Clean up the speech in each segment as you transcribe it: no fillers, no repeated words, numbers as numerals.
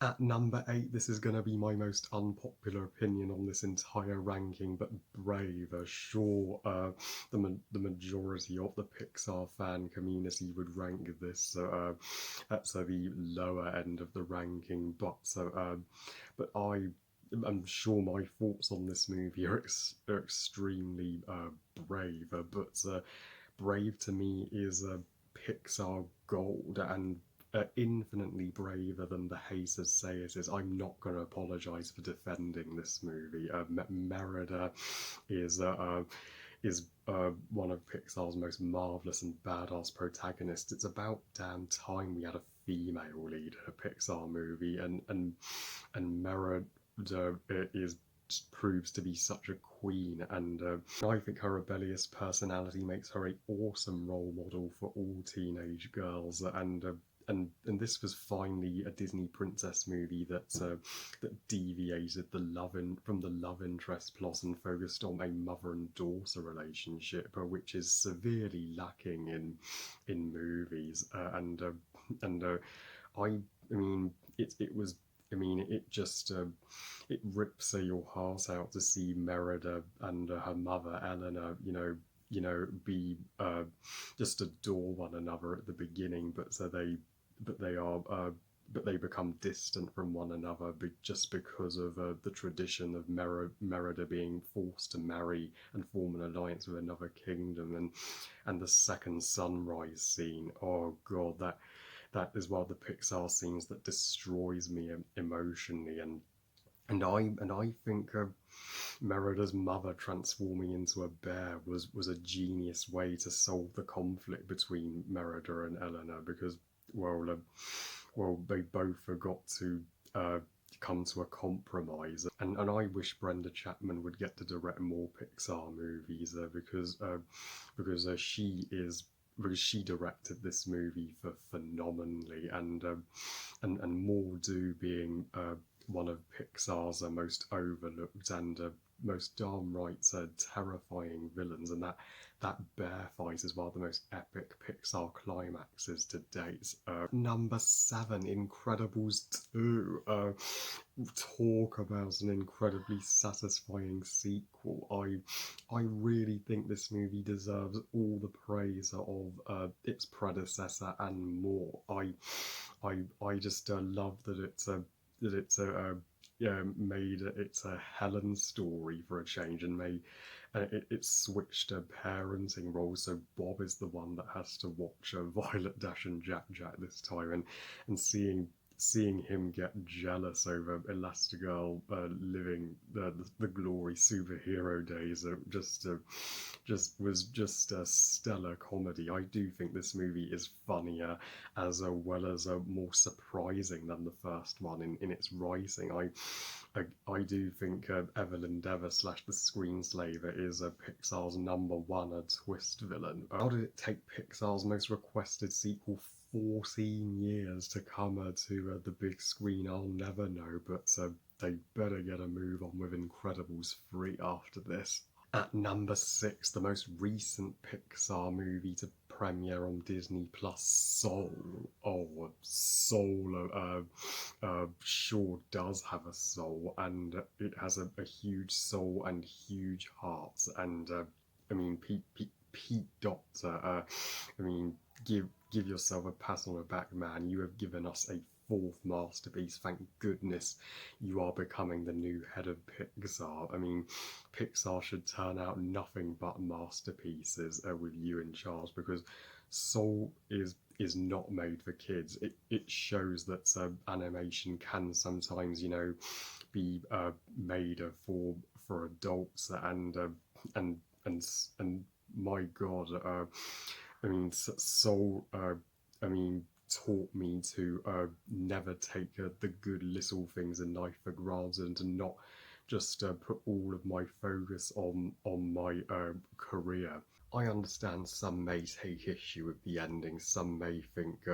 At number 8, this is going to be my most unpopular opinion on this entire ranking, but Brave, sure, the majority of the Pixar fan community would rank this at the lower end of the ranking, but I'm sure my thoughts on this movie are extremely brave, but Brave to me is Pixar gold and infinitely braver than the haters say it is. I'm not going to apologize for defending this movie. Merida is one of Pixar's most marvelous and badass protagonists. It's about damn time we had a female lead in a Pixar movie, and Merida is proves to be such a queen, and I think her rebellious personality makes her an awesome role model for all teenage girls, and this was finally a Disney princess movie that deviated from the love interest plot and focused on a mother and daughter relationship, which is severely lacking in movies. I mean, it was. I mean, it just it rips your heart out to see Merida and her mother Eleanor, be just adore one another at the beginning, but they are but they become distant from one another just because of the tradition of Merida being forced to marry and form an alliance with another kingdom, and the second sunrise scene. Oh god, that is one of the Pixar scenes that destroys me emotionally, and I think Merida's mother transforming into a bear was a genius way to solve the conflict between Merida and Eleanor, because they both forgot to uh, come to a compromise, and I wish Brenda Chapman would get to direct more Pixar movies, because she directed this movie for phenomenally, and Mordu being one of Pixar's most overlooked and most darn right terrifying villains, and that bear fight is one of the most epic Pixar climaxes to date. Number 7, Incredibles 2. Talk about an incredibly satisfying sequel. I really think this movie deserves all the praise of its predecessor and more. I just love that it's a yeah, made it's a Helen story for a change, and it switched parenting roles. So Bob is the one that has to watch Violet, Dash, and Jack Jack this time, and seeing him get jealous over Elastigirl living the glory superhero days just was just a stellar comedy. I do think this movie is funnier as well as more surprising than the first one in its writing. I do think Evelyn Dever / the Screenslaver is Pixar's number one twist villain. How did it take Pixar's most requested sequel 14 years to come to the big screen? I'll never know, but they better get a move on with Incredibles 3 after this. At number 6, the most recent Pixar movie to premiere on Disney Plus, Soul. Oh, Soul sure does have a soul, and it has a huge soul and huge hearts. And I mean, Pete Docter. I mean, give yourself a pat on the back, man. You have given us a fourth masterpiece. Thank goodness you are becoming the new head of Pixar. I mean, Pixar should turn out nothing but masterpieces with you in charge, because Soul is not made for kids. It shows that animation can sometimes, be made for adults, and my God, I mean, Soul. I mean, taught me to never take the good little things in life for granted, and to not just put all of my focus on my career. I understand some may take issue with the ending. Some may think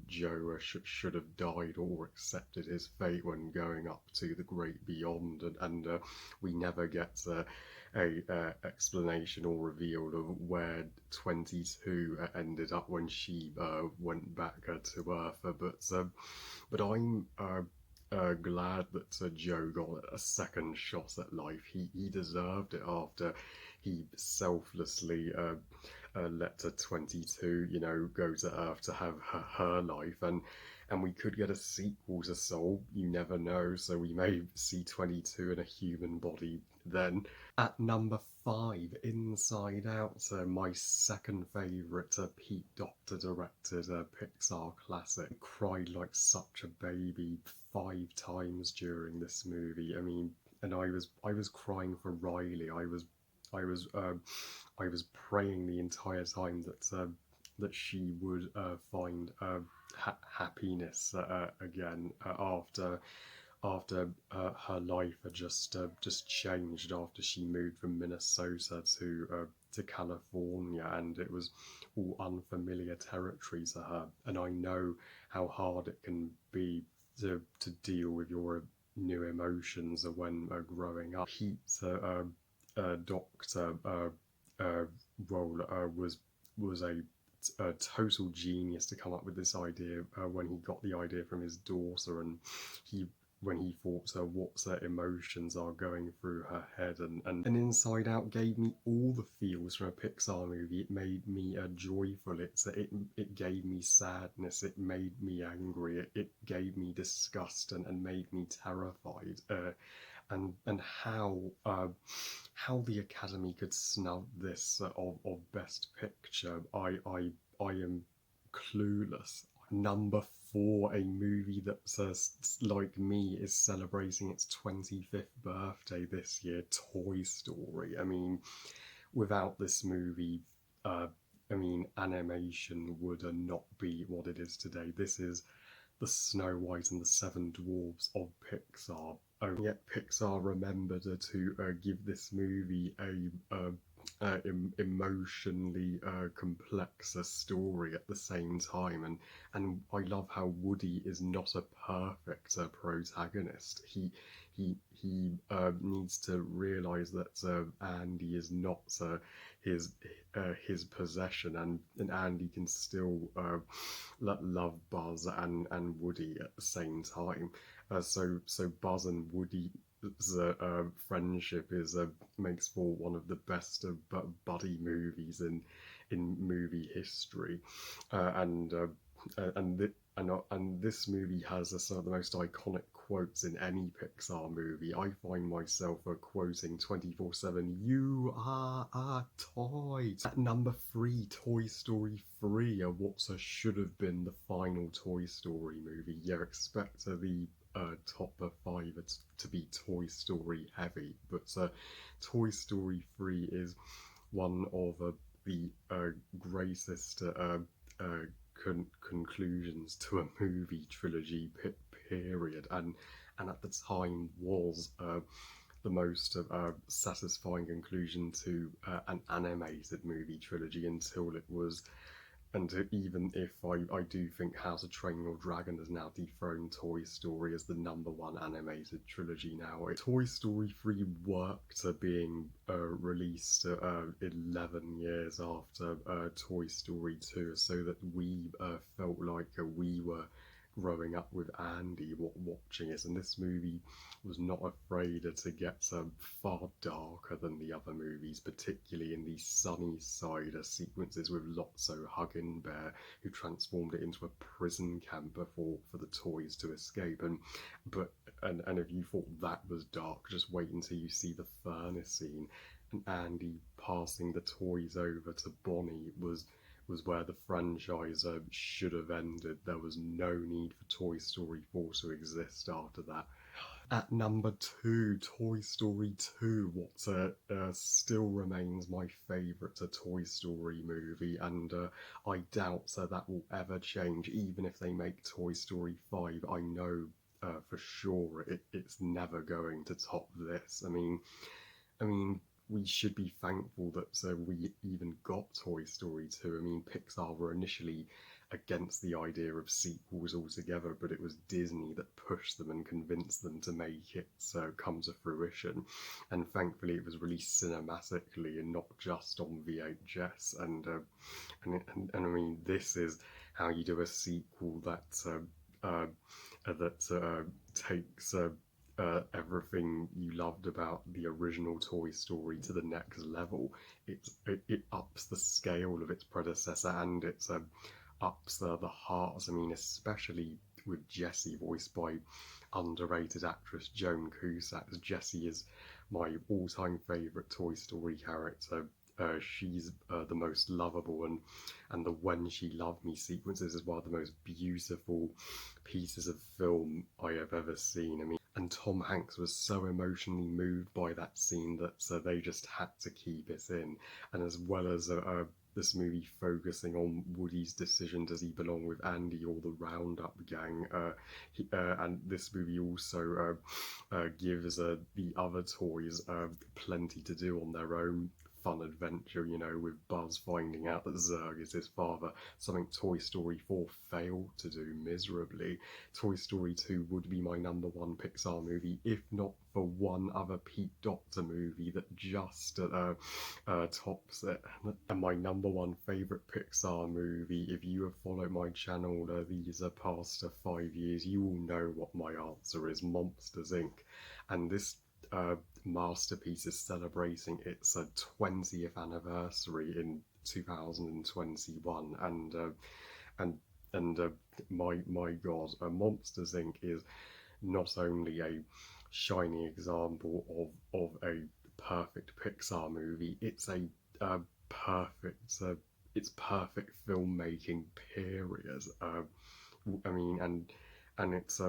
Joe should have died or accepted his fate when going up to the great beyond, and we never get a explanation or reveal of where 22 ended up when she went back to Earth. But I'm glad that Joe got a second shot at life. He deserved it after he selflessly let a 22, go to Earth to have her life, and we could get a sequel to Soul. You never know, so we may see 22 in a human body then. At number 5, Inside Out, my second favourite Pete Docter directed Pixar classic. I cried like such a baby 5 times during this movie. I mean, and I was crying for Riley. I was praying the entire time that she would find happiness again after her life had just changed after she moved from Minnesota to California, and it was all unfamiliar territory to her. And I know how hard it can be to deal with your new emotions when growing up. Pete's doctor role was a total genius to come up with this idea when he got the idea from his daughter, and when he thought what emotions are going through her head, and Inside Out gave me all the feels from a Pixar movie. It made me joyful, it gave me sadness, it made me angry, it gave me disgust, and made me terrified. And how the Academy could snub this of Best Picture, I am clueless. Number 4, a movie that, like me, is celebrating its 25th birthday this year, Toy Story. I mean, without this movie, animation would not be what it is today. This is the Snow White and the Seven Dwarfs of Pixar. Yet Pixar remembered to give this movie a emotionally complex story at the same time, and I love how Woody is not a perfect protagonist. He needs to realize that Andy is not his possession, and Andy can still love Buzz and Woody at the same time. So Buzz and Woody friendship makes for one of the best buddy movies in movie history, and this movie has some of the most iconic quotes in any Pixar movie. I find myself quoting 24/7, "You are a toy." At number 3, Toy Story 3, what should have been the final Toy Story movie. You expect the top 5 to be Toy Story heavy, but Toy Story 3 is one of the greatest conclusions to a movie trilogy period, and at the time was the most satisfying conclusion to an animated movie trilogy until it was. And even if I do think How to Train Your Dragon has now dethroned Toy Story as the number 1 animated trilogy now, Toy Story 3 worked being released 11 years after Toy Story 2, so that we felt like we were growing up with Andy watching it, and this movie was not afraid to get far darker than the other movies, particularly in the sunny side sequences with Lotso hugging Bear, who transformed it into a prison camp for the toys to escape. And if you thought that was dark, just wait until you see the furnace scene, and Andy passing the toys over to Bonnie was where the franchise should have ended. There was no need for Toy Story 4 to exist after that. At number 2, Toy Story 2, what still remains my favourite Toy Story movie, and I doubt that will ever change. Even if they make Toy Story 5, I know for sure it's never going to top this. I mean, we should be thankful that we even got Toy Story 2. I mean, Pixar were initially against the idea of sequels altogether, but it was Disney that pushed them and convinced them to make it come to fruition. And thankfully it was released cinematically and not just on VHS. And I mean, this is how you do a sequel that takes everything you loved about the original Toy Story to the next level. It ups the scale of its predecessor, and it's ups the hearts. I mean, especially with Jessie, voiced by underrated actress Joan Cusack. Jessie is my all-time favorite Toy Story character. She's the most lovable, and the "When She Loved Me" sequences is one of the most beautiful pieces of film I have ever seen. I mean, and Tom Hanks was so emotionally moved by that scene that they just had to keep it in. And as well as this movie focusing on Woody's decision, does he belong with Andy or the Roundup gang? And this movie also gives the other toys plenty to do on their own fun adventure, with Buzz finding out that Zurg is his father, something Toy Story 4 failed to do miserably. Toy Story 2 would be my number one Pixar movie, if not for one other Pete Docter movie that just tops it. And my number one favourite Pixar movie, if you have followed my channel these past 5 years, you will know what my answer is: Monsters Inc. And this masterpiece is celebrating its 20th anniversary in 2021, and my God, Monsters Inc. is not only a shining example of a perfect Pixar movie, it's a perfect it's perfect filmmaking. Period. I mean, and it's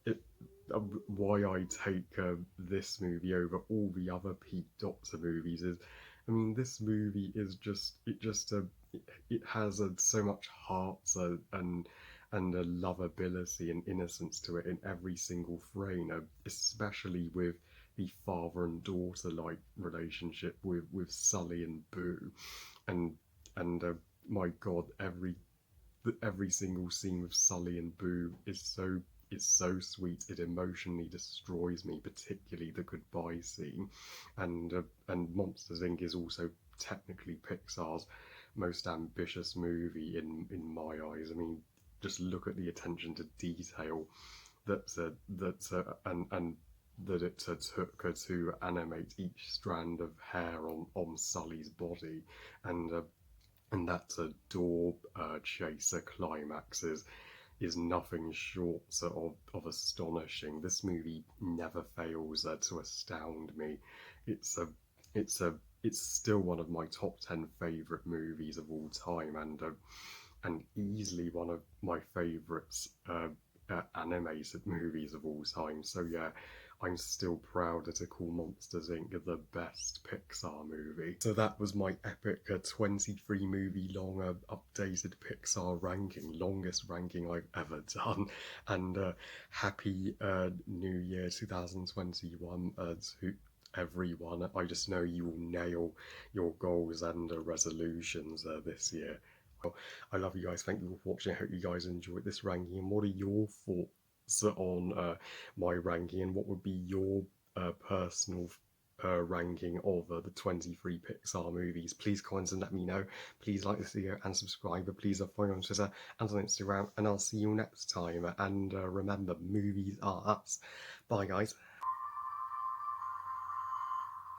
it, why I take this movie over all the other Pete Docter movies is, I mean, this movie is it has so much heart and a lovability and innocence to it in every single frame, especially with the father and daughter like relationship with Sully and Boo, and and my God, every single scene with Sully and Boo is it's so sweet. It emotionally destroys me, particularly the goodbye scene. And Monsters Inc. is also technically Pixar's most ambitious movie in my eyes. I mean, just look at the attention to detail and that it took to animate each strand of hair on Sully's body, and that door chaser climax is nothing short of astonishing. This movie never fails to astound me. It's a it's a it's still one of my top 10 favorite movies of all time, and easily one of my favorites animated movies of all time. So yeah, I'm still prouder to call Monsters Inc. the best Pixar movie. So that was my epic 23 movie long updated Pixar ranking, longest ranking I've ever done. And happy New Year 2021 to everyone. I just know you will nail your goals and resolutions this year. I love you guys. Thank you for watching. I hope you guys enjoyed this ranking. And what are your thoughts on my ranking? And what would be your personal ranking of the 23 Pixar movies? Please comment and let me know. Please like this video and subscribe. Please follow me on Twitter and on Instagram. And I'll see you next time. And remember, movies are us. Bye, guys.